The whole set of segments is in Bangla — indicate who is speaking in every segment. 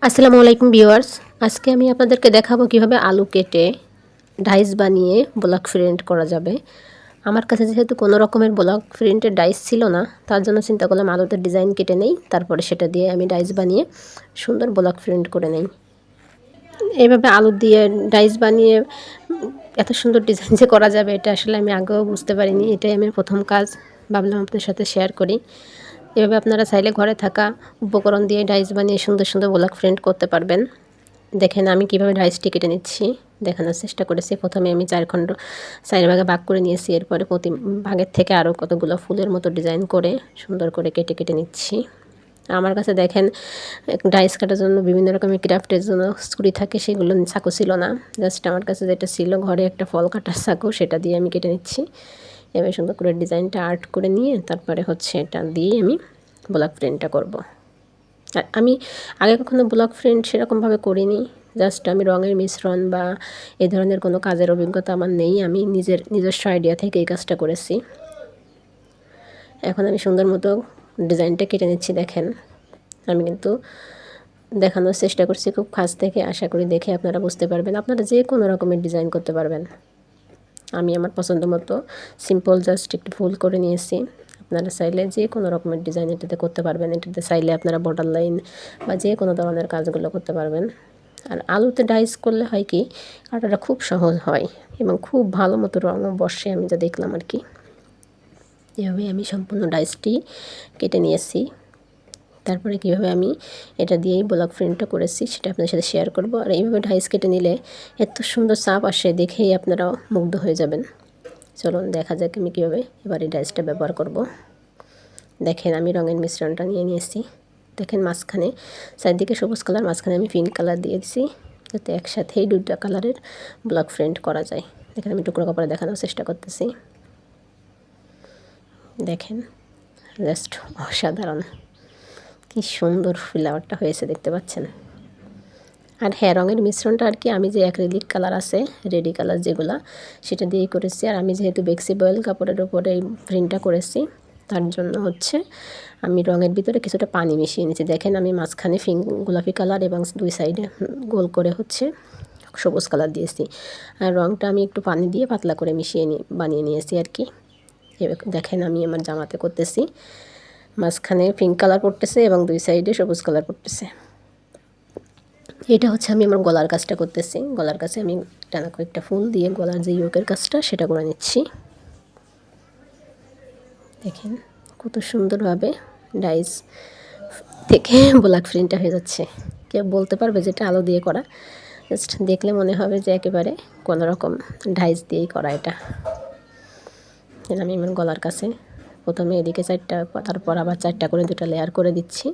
Speaker 1: আসসালামু আলাইকুম ভিউয়ার্স। আজকে আমি আপনাদেরকে দেখাবো কিভাবে আলু কেটে ডাইস বানিয়ে ব্লক প্রিন্ট করা যাবে। আমার কাছে যেহেতু কোনো রকমের ব্লক প্রিন্টের ডাইস ছিল না, তার জন্য চিন্তা করলাম আলুতে ডিজাইন কেটে নেই, তারপরে সেটা দিয়ে আমি ডাইস বানিয়ে সুন্দর ব্লক প্রিন্ট করে নেই। এইভাবে আলু দিয়ে ডাইস বানিয়ে এত সুন্দর ডিজাইন যে করা যাবে এটা আসলে আমি আগেও বুঝতে পারিনি। এটাই আমি প্রথম কাজ, ভাবলাম আপনাদের সাথে শেয়ার করি। এভাবে আপনারা চাইলে ঘরে থাকা উপকরণ দিয়ে ডাইস বানিয়ে সুন্দর সুন্দর ব্লক প্রিন্ট করতে পারবেন। দেখেন আমি কিভাবে ডাইসটি কেটে নিচ্ছি দেখানোর চেষ্টা করেছি। প্রথমে আমি 4 খণ্ড 4 ভাগে ভাগ করে নিয়েছি। এরপরে প্রতি ভাগের থেকে আরও কতগুলো ফুলের মতো ডিজাইন করে সুন্দর করে কেটে কেটে নিচ্ছি। আমার কাছে দেখেন ডাইস কাটার জন্য বিভিন্ন রকমের ক্রাফটের জন্য ছুরি থাকে, সেগুলো চাকু ছিল না। জাস্ট আমার কাছে যেটা ছিল ঘরে একটা ফল কাটার চাকু, সেটা দিয়ে আমি কেটে নিচ্ছি। এবার সুন্দর করে ডিজাইনটা আর্ট করে নিয়ে তারপরে হচ্ছে এটা দিয়ে আমি ব্লক প্রিন্টটা করব। আমি আগে কখনো ব্লক প্রিন্ট সেরকমভাবে করিনি। জাস্ট আমি রঙের মিশ্রণ বা এই ধরনের কোনো কাজের অভিজ্ঞতা আমার নেই। আমি নিজস্ব আইডিয়া থেকে এই কাজটা করেছি। এখন আমি সুন্দর মতো ডিজাইনটা কেটে নিচ্ছি। দেখেন আমি কিন্তু দেখানোর চেষ্টা করছি খুব কাছ থেকে। আশা করি দেখে আপনারা বুঝতে পারবেন। আপনারা যে কোনো রকমের ডিজাইন করতে পারবেন। আমি আমার পছন্দ মতো সিম্পল জাস্ট একটু ফুল করে নিয়েছি। আপনারা চাইলে যে কোনো রকমের ডিজাইন এটাতে করতে পারবেন। এটাতে চাইলে আপনারা বর্ডার লাইন বা যে কোনো ধরনের কাজগুলো করতে পারবেন। আর আলুতে ডাইস করলে হয় কি, কাটাটা খুব সহজ হয় এবং খুব ভালো মতো রঙও বসে, আমি যা দেখলাম আর কি। এভাবে আমি সম্পূর্ণ ডাইসটি কেটে নিয়েছি। তারপরে কীভাবে আমি এটা দিয়েই ব্লক প্রিন্টটা করেছি সেটা আপনাদের সাথে শেয়ার করব। আর এইভাবে ডাইস কেটে নিলে এত সুন্দর ছাপ আসে, দেখেই আপনারাও মুগ্ধ হয়ে যাবেন। চলুন দেখা যাক আমি কীভাবে এবার এই ডাইসটা ব্যবহার করব। দেখেন আমি রঙের মিশ্রণটা নিয়ে নিয়েছি। দেখেন মাঝখানে চারদিকে সবুজ কালার, মাঝখানে আমি পিঙ্ক কালার দিয়েছি যাতে একসাথেই দুটো কালারের ব্লক প্রিন্ট করা যায়। দেখেন আমি টুকরো কাপড়ে দেখানোর চেষ্টা করতেছি। দেখেন জাস্ট অসাধারণ, কি সুন্দর ফ্লাওয়ারটা হয়েছে দেখতে পাচ্ছেন। আর হ্যাঁ, রঙের মিশ্রণটা আর কি আমি যে অ্যাক্রিলিক কালার আছে, রেডি কালার যেগুলা, সেটা দিয়েই করেছি। আর আমি যেহেতু বেক্সিবয়েল কাপড়ের উপরে এই প্রিন্টটা করেছি, তার জন্য হচ্ছে আমি রঙের ভিতরে কিছুটা পানি মিশিয়ে নিয়েছি। দেখেন আমি মাঝখানে গোলাপি কালার এবং দুই সাইডে গোল করে হচ্ছে সবুজ কালার দিয়েছি। আর রঙটা আমি একটু পানি দিয়ে পাতলা করে বানিয়ে নিয়েছি আর কি। দেখেন আমি আমার জামাতে করতেছি, মাঝখানে পিঙ্ক কালার পড়তেছে এবং দুই সাইডে সবুজ কালার পড়তেছে। এটা হচ্ছে আমি আমার গলার কাজটা করতেছি। গলার কাছে আমি টানা কয়েকটা ফুল দিয়ে গলার যে ইয়োকের কাজটা সেটা করে নিচ্ছি। দেখেন কত সুন্দরভাবে ডাইস থেকে ব্লক প্রিন্টটা হয়ে যাচ্ছে। কেউ বলতে পারবে যে এটা আলো দিয়ে করা? জাস্ট দেখলে মনে হবে যে একেবারে কোনো রকম ডাইস দিয়েই করা এটা। আমি আমার গলার কাছে প্রথমে এদিকে 4টা, তারপর আবার 4টা করে 2টা লেয়ার করে দিচ্ছি।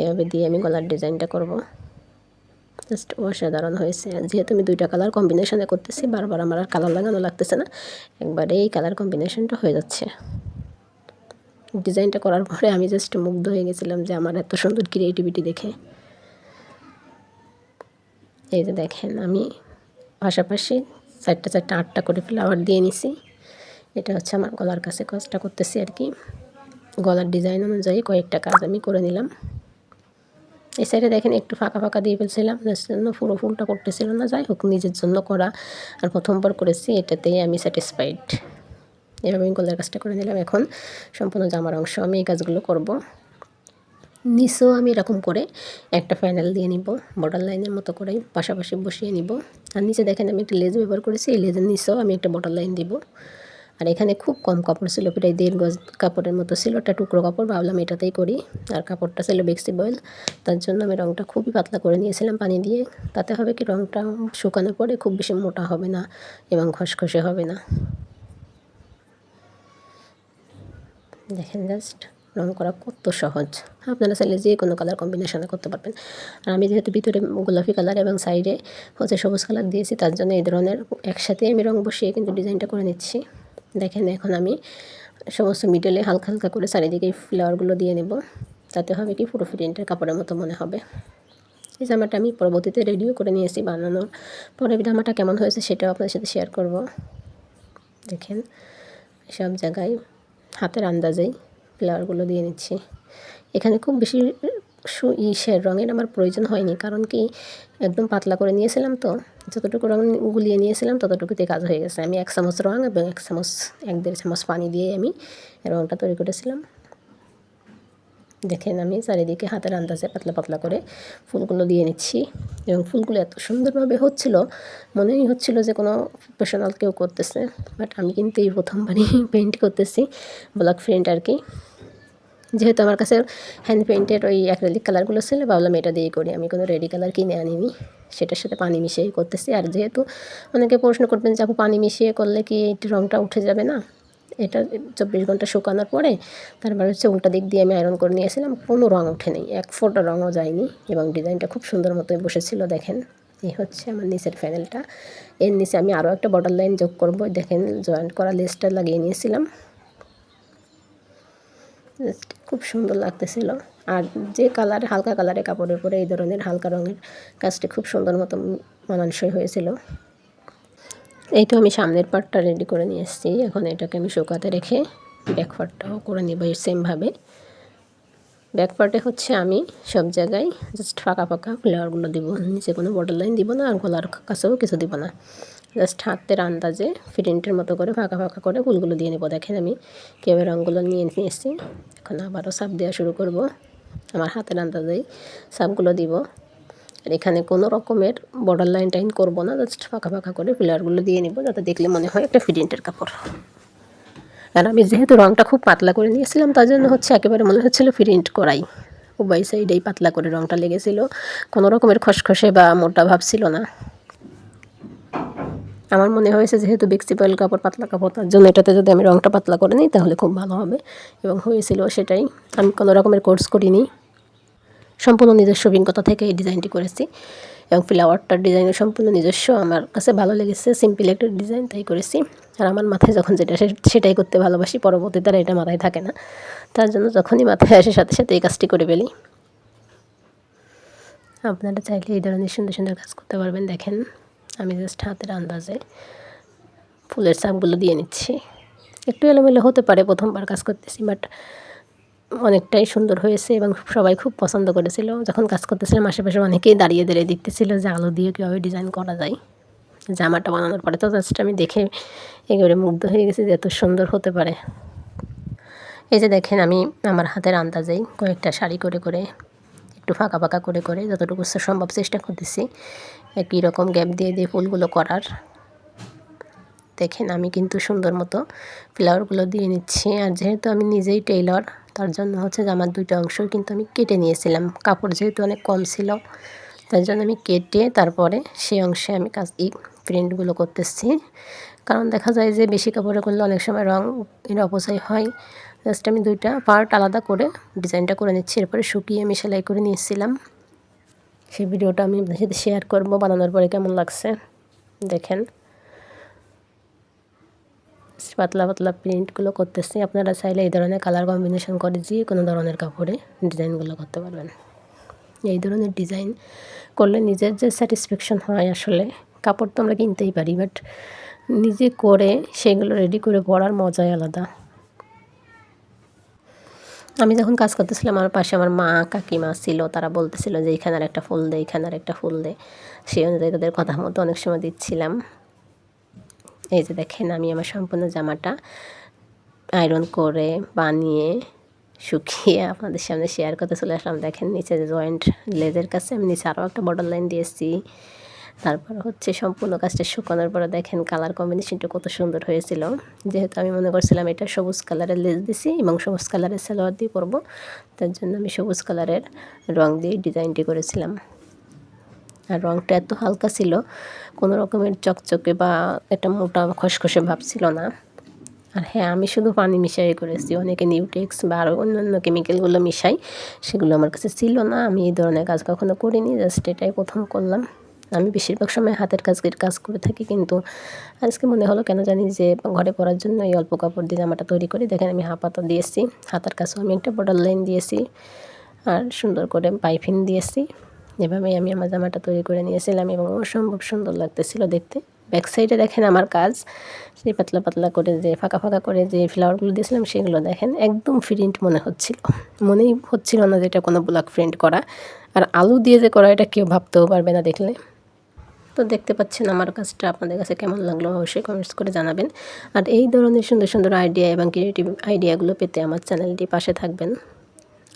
Speaker 1: এভাবে দিয়ে আমি গলার ডিজাইনটা করব। জাস্ট অসাধারণ হয়েছে। যেহেতু আমি 2টা কালার কম্বিনেশনে করতেছি, বারবার আমার আর কালার লাগানো লাগতেছে না, একবারে এই কালার কম্বিনেশনটা হয়ে যাচ্ছে। ডিজাইনটা করার পরে আমি জাস্ট মুগ্ধ হয়ে গেছিলাম যে আমার এত সুন্দর ক্রিয়েটিভিটি দেখে। এই যে দেখেন আমি পাশাপাশি 4টা 8টা করে ফ্লাওয়ার দিয়ে নিছি। এটা হচ্ছে আমার গলার কাছে কাজটা করতেছি আর কি। গলার ডিজাইন অনুযায়ী কয়েকটা কাজ আমি করে নিলাম। এই সাইডে দেখেন একটু ফাঁকা ফাঁকা দিয়ে ফেলছিলাম, যার জন্য পুরো ফুলটা করতেছিল না। যাই হোক, নিজের জন্য করা আর প্রথমবার করেছি, এটাতেই আমি স্যাটিসফাইড। এভাবে আমি গলার কাজটা করে নিলাম। এখন সম্পূর্ণ জামার অংশ আমি এই কাজগুলো করব। নিচেও আমি এরকম করে একটা প্যানেল দিয়ে নিব, বর্ডার লাইনের মতো করে পাশাপাশি বসিয়ে নিব। আর নিচে দেখেন আমি একটা লেজ ব্যবহার করেছি, এই লেজের নিচেও আমি একটা বর্ডার লাইন দিব। আর এখানে খুব কম কাপড় ছিল, প্রায় 1.5 গজ কাপড়ের মতো ছিল, একটা টুকরো কাপড়, ভাবলাম এটাতেই করি। আর কাপড়টা ছিল বেক্সিবয়েল, তার জন্য আমি রঙটা খুবই পাতলা করে নিয়েছিলাম পানি দিয়ে। তাতে হবে কি, রঙটা শুকানোর পরে খুব বেশি মোটা হবে না এবং খসখসে হবে না। দেখেন জাস্ট রঙ করা কত সহজ। আপনারা চাইলে যে কোনো কালার কম্বিনেশনে করতে পারবেন। আর আমি যেহেতু ভিতরে গোলাপি কালার এবং সাইডে হচ্ছে সবুজ কালার দিয়েছি, তার জন্য এই ধরনের একসাথে আমি রঙ বসিয়ে কিন্তু ডিজাইনটা করে নিচ্ছি। দেখেন এখন আমি সমস্ত মিডলে হালকা হালকা করে চারিদিকে ফ্লাওয়ারগুলো দিয়ে নেব, তাতে হবে কি পুরো প্রিন্টের কাপড়ের মতো মনে হবে। এই জামাটা আমি পরবর্তীতে রেডিও করে নিয়েছি। বানানোর পরে জামাটা কেমন হয়েছে সেটাও আপনাদের সাথে শেয়ার করব। দেখেন সব জায়গায় হাতের আন্দাজেই ফ্লাওয়ারগুলো দিয়ে নিচ্ছি। এখানে খুব বেশি ইসের রঙের আমার প্রয়োজন হয়নি, কারণ কি একদম পাতলা করে নিয়েছিলাম, তো যতটুকু রঙ গুলিয়ে নিয়েছিলাম ততটুকুতে কাজ হয়ে গেছে। আমি 1 চামচ রঙ এবং 1.5 চামচ পানি দিয়ে আমি রঙটা তৈরি করেছিলাম। দেখেন আমি চারিদিকে হাতের আন্দাজে পাতলা পাতলা করে ফুলগুলো দিয়ে নিচ্ছি, এবং ফুলগুলো এত সুন্দরভাবে হচ্ছিল, মনেই হচ্ছিল যে কোনো প্রফেশনাল কেউ করতেছে। বাট আমি কিন্তু এই প্রথমবারই পেইন্ট করতেছি, ব্লক প্রিন্ট আর কি। যেহেতু আমার কাছে হ্যান্ড পেইন্টের ওই অ্যাক্রিলিক কালারগুলো ছিল, ভাবলাম এটা দিয়েই করি। আমি কোনো রেডি কালার কিনে আনিনি, সেটার সাথে পানি মিশিয়েই করতেছি। আর যেহেতু অনেকে প্রশ্ন করবেন যে আপু পানি মিশিয়ে করলে কি এই রঙটা উঠে যাবে না, এটা 24 ঘন্টা শুকানোর পরে তারপর হচ্ছে উল্টা দিক দিয়ে আমি আয়রন করে নিয়েছিলাম, কোনো রঙ ওঠে নেই, 1 ফোঁটা রঙও যায়নি, এবং ডিজাইনটা খুব সুন্দর মতোই বসেছিল। দেখেন এই হচ্ছে আমার নিচের প্যানেলটা। এর নিচে আমি আরও একটা বর্ডার লাইন যোগ করব। দেখেন জয়েন্ট করা লেসটা লাগিয়ে নিয়েছিলাম, খুব সুন্দর লাগতেছিল। আর যে কালার, হালকা কালারের কাপড়ের পরে এই ধরনের হালকা রঙের কাজটি খুব সুন্দর মতো মানানসই হয়েছিল। এই তো আমি সামনের পার্টটা রেডি করে নিয়ে এসেছি, এখন এটাকে আমি শুকাতে রেখে ব্যাক পার্টটাও করে নেব সেমভাবে। ব্যাক পার্টে হচ্ছে আমি সব জায়গায় জাস্ট ফাঁকা ফাঁকা ফ্লাওয়ারগুলো দিব, নিচে কোনো বর্ডার লাইন দিব না, আর গলার কাছেও কিছু দিব না, জাস্ট হাতের আন্দাজে প্রিন্টের মতো করে ফাঁকা ফাঁকা করে ফুলগুলো দিয়ে নেব। দেখেন আমি কীভাবে রঙগুলো নিয়ে এসেছি। এখন আবারও সাপ দেওয়া শুরু করব, আমার হাতের আন্দাজেই সাপগুলো দিব। আর এখানে কোনো রকমের বর্ডার লাইন টাইন করবো না, জাস্ট ফাঁকা ফাঁকা করে ফ্লাওয়ারগুলো দিয়ে নেব, যাতে দেখলে মনে হয় একটা প্রিন্টের কাপড়। আর আমি যেহেতু রঙটা খুব পাতলা করে নিয়েছিলাম, তার জন্য হচ্ছে একেবারে মনে হচ্ছিলো প্রিন্ট করাই। উভয় সাইডেই পাতলা করে রঙটা লেগেছিল, কোনো রকমের খসখসে বা মোটা ভাব ছিল না। আমার মনে হয়েছে যেহেতু বেক্সিপাইল কাপড় পাতলা কাপড়, তার জন্য এটাতে যদি আমি রঙটা পাতলা করে নিই তাহলে খুব ভালো হবে, এবং হয়েছিল সেটাই। আমি কোনো রকমের কোর্স করিনি, সম্পূর্ণ নিজস্ব অভিজ্ঞতা থেকে এই ডিজাইনটি করেছি, এবং ফ্লাওয়ারটার ডিজাইনও সম্পূর্ণ নিজস্ব। আমার কাছে ভালো লেগেছে, সিম্পল একটা ডিজাইন, তাই করেছি। আর আমার মাথায় যখন যেটা আসে সেটাই করতে ভালোবাসি, পরবর্তীতে আর এটা মাথায় থাকে না, তার জন্য যখনই মাথায় আসে সাথে সাথে এই কাজটি করে ফেলি। আপনারা চাইলে এই ধরনের সুন্দর সুন্দর কাজ করতে পারবেন। দেখেন আমি জাস্ট হাতের আন্দাজে ফুলের চাপগুলো দিয়ে নিচ্ছি। একটু এলোমেলো হতে পারে, প্রথমবার কাজ করতেছি, বাট অনেকটাই সুন্দর হয়েছে, এবং সবাই খুব পছন্দ করেছিল। যখন কাজ করতেছিলাম আশেপাশে অনেকেই দাঁড়িয়ে দাঁড়িয়ে দেখতেছিল যে আলো দিয়ে কীভাবে ডিজাইন করা যায়। জামাটা বানানোর পরে তো জাস্ট আমি দেখে একেবারে মুগ্ধ হয়ে গেছি যে এত সুন্দর হতে পারে। এই যে দেখেন আমি আমার হাতের আন্দাজেই কয়েকটা শাড়ি করে করে একটু ফাঁকা ফাঁকা করে করে যতটুকু সম্ভব চেষ্টা করতেছি একই রকম গ্যাপ দিয়ে দিয়ে ফুলগুলো করার। দেখেন আমি কিন্তু সুন্দর মতো ফ্লাওয়ারগুলো দিয়ে নিচ্ছি। আর যেহেতু আমি নিজেই টেইলর, তার জন্য হচ্ছে যে আমার 2টা অংশ কিন্তু আমি কেটে নিয়েছিলাম। কাপড় যেহেতু অনেক কম ছিল, তার জন্য আমি কেটে তারপরে সেই অংশে আমি প্রিন্টগুলো করতেছি। কারণ দেখা যায় যে বেশি কাপড়ে করলে অনেক সময় রঙ এর অপচয় হয়। জাস্ট আমি 2টা পার্ট আলাদা করে ডিজাইনটা করে নিচ্ছি, এরপরে শুকিয়ে আমি সেলাই করে নিয়েছিলাম। সেই ভিডিওটা আমি আপনাদের সাথে শেয়ার করবো বানানোর পরে কেমন লাগছে। দেখেন পাতলা পাতলা প্রিন্টগুলো করতেছি। আপনারা চাইলে এই ধরনের কালার কম্বিনেশন করে যে কোনো ধরনের কাপড়ে ডিজাইনগুলো করতে পারবেন। এই ধরনের ডিজাইন করলে নিজের যে স্যাটিসফ্যাকশন হয়, আসলে কাপড় তো আমরা কিনতেই পারি, বাট নিজে করে সেগুলো রেডি করে পরার মজাই আলাদা। আমি যখন কাজ করতেছিলাম আমার পাশে আমার মা কাকিমা ছিল, তারা বলতেছিল যে এইখানে আর একটা ফুল দে, এইখানে আর একটা ফুল দে। সেই অনুযায়ী তাদের কথা মতো অনেক সময় দিচ্ছিলাম। এই যে দেখেন আমি আমার সম্পূর্ণ জামাটা আয়রন করে বানিয়ে শুকিয়ে আপনাদের সামনে শেয়ার করতে চলে আসলাম। দেখেন নিচে জয়েন্ট লেজের কাছে আমি নিচে আরও একটা বর্ডার লাইন দিয়েছি। তারপর হচ্ছে সম্পূর্ণ কাজটা শুকানোর পরে দেখেন কালার কম্বিনেশনটা কত সুন্দর হয়েছিল। যেহেতু আমি মনে করছিলাম এটা সবুজ কালারের লেজ দিছি এবং সবুজ কালারের সালোয়ার দিয়ে পরবো, তার জন্য আমি সবুজ কালারের রং দিয়ে ডিজাইনটি করেছিলাম। আর রঙটা এত হালকা ছিল, কোনো রকমের চকচকে বা একটা মোটা খসখসে ভাব ছিল না। আর হ্যাঁ, আমি শুধু পানি মিশাই করেছি, অনেকে নিউটেক্স বা আরও অন্যান্য কেমিক্যালগুলো মিশাই, সেগুলো আমার কাছে ছিল না। আমি এই ধরনের কাজ কখনো করিনি, জাস্ট এটাই প্রথম করলাম। আমি বেশিরভাগ সময় হাতের কাজ করে থাকি, কিন্তু আজকে মনে হলো কেন জানি যে ঘরে পরার জন্য এই অল্প কাপড় দিয়ে জামাটা তৈরি করি। দেখেন আমি হাফ হাতা দিয়েছি, হাতার কাছেও আমি একটা বর্ডার লাইন দিয়েছি, আর সুন্দর করে পাইপিং দিয়েছি। এভাবেই আমি আমার জামাটা তৈরি করে নিয়েছিলাম, এবং অসম্ভব সুন্দর লাগতেছিল দেখতে। ব্যাক সাইডে দেখেন আমার কাজ, সেই পাতলা পাতলা করে যে ফাঁকা ফাঁকা করে যে ফ্লাওয়ারগুলো দিয়েছিলাম সেগুলো দেখেন একদম প্রিন্ট মনেই হচ্ছিল না যে এটা কোনো ব্লক প্রিন্ট করা। আর আলু দিয়ে যে করা এটা কেউ ভাবতেও পারবে না দেখলে। তো দেখতে পাচ্ছেন আমার কাজটা আপনাদের কাছে কেমন লাগলো অবশ্যই কমেন্টস করে জানাবেন। আর এই ধরনের সুন্দর সুন্দর আইডিয়া এবং ক্রিয়েটিভ আইডিয়াগুলো পেতে আমার চ্যানেলটি পাশে থাকবেন।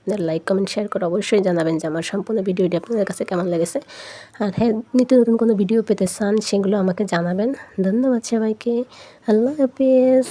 Speaker 1: আপনার লাইক কমেন্ট শেয়ার করে অবশ্যই জানাবেন যে আমার সম্পূর্ণ ভিডিওটি আপনাদের কাছে কেমন লেগেছে। আর হ্যাঁ, নিত্য নতুন কোনো ভিডিও পেতে চান সেগুলো আমাকে জানাবেন। ধন্যবাদ সবাইকে। আল্লাহ হাফেজ।